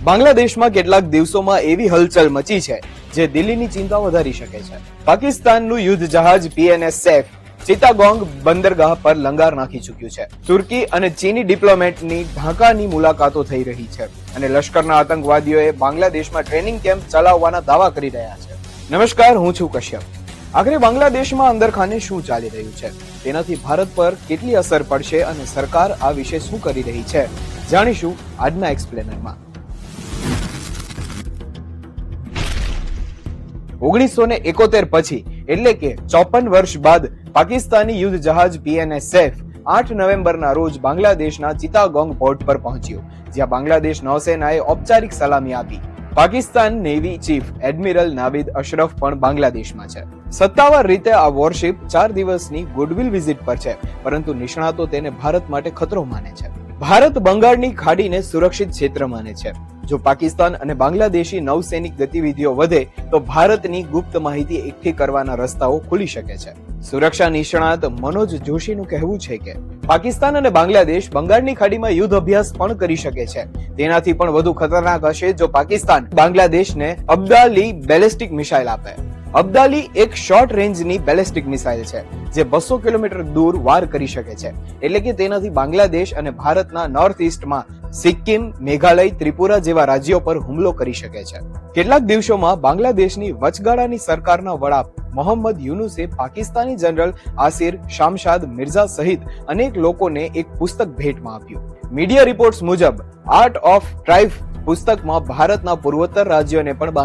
બાંગ્લાદેશમાં કેટલાક દિવસોમાં એવી હલચલ મચી છે જે દિલ્હીની ચિંતા વધારી શકે છે. પાકિસ્તાનનું યુદ્ધ જહાજ PNS સૈફ ચિત્તાગોંગ બંદરગાહ પર લંગાર નાખી ચૂક્યું છે. તુર્કી અને ચીની ડિપ્લોમેટની ઢાકાની મુલાકાતો થઈ રહી છે અને લશ્કરના આતંકવાદીઓએ બાંગ્લાદેશમાં ટ્રેનિંગ કેમ્પ ચલાવવાના દાવા કરી રહ્યા છે. નમસ્કાર, હું છું કશ્યપ. આખરે બાંગ્લાદેશમાં અંદરખાને શું ચાલી રહ્યું છે, તેનાથી ભારત પર કેટલી અસર પડશે અને સરકાર આ વિશે શું કરી રહી છે, જાણીશું આજના એક્સપ્લેનરમાં. 1971 પછી એટલે કે 54 વર્ષ બાદ પાકિસ્તાની યુદ્ધ જહાજ PNS સૈફ 8 નવેમ્બરના રોજ બાંગ્લાદેશના ચિત્તાગોંગ પોર્ટ પર પહોંચ્યું, જ્યાં બાંગ્લાદેશ નૌસેનાએ ઔપચારિક સલામી આપી. Pakistan navy chief admiral Naveed Ashraf પણ બાંગ્લાદેશમાં છે. સત્તાવાર રીતે આ વોરશિપ 4 દિવસની ગુડવિલ વિઝિટ પર છે, પરંતુ નિષ્ણાતો તેને ભારત માટે ખતરો માને છે. ભારત બંગાળની ખાડીને સુરક્ષિત ક્ષેત્ર માને છે. જો પાકિસ્તાન અને બાંગ્લાદેશી નૌસૈનિક ગતિવિધિઓ વધે તો ભારતની ગુપ્ત માહિતી એકઠી કરવાના રસ્તાઓ ખુલી શકે છે. સુરક્ષા નિષ્ણાત મનોજ જોશીનું કહેવું છે કે પાકિસ્તાન અને બાંગ્લાદેશ બંગાળની ખાડીમાં યુદ્ધ અભ્યાસ પણ કરી શકે છે. તેનાથી પણ વધુ ખતરનાક હશે જો પાકિસ્તાન બાંગ્લાદેશને અબ્દાલી બેલિસ્ટિક મિસાઇલ આપે. અબ્દાલી એક શોર્ટ રેન્જની બેલિસ્ટિક મિસાઇલ છે જે 200 કિલોમીટર દૂર વાર કરી શકે છે. એટલે કે તેનાથી બાંગ્લાદેશ અને ભારતના નોર્થ ઇસ્ટમાં સિક્કિમ, મેઘાલય, ત્રિપુરા જેવા રાજ્યો પર હુમલો કરી શકે છે. કેટલાક દિવસોમાં બાંગ્લાદેશની વચગાળાની સરકારના વડા મોહમ્મદ યુનુસે પાકિસ્તાની જનરલ આસિર શામશાદ મિર્ઝા સહિત અનેક લોકોને એક પુસ્તક ભેટમાં આપ્યું. મીડિયા રિપોર્ટ્સ મુજબ આર્ટ ઓફ ટ્રાઇફ પુસ્તકમાં ભારતના પૂર્વોત્તર રાજ્યોને પણ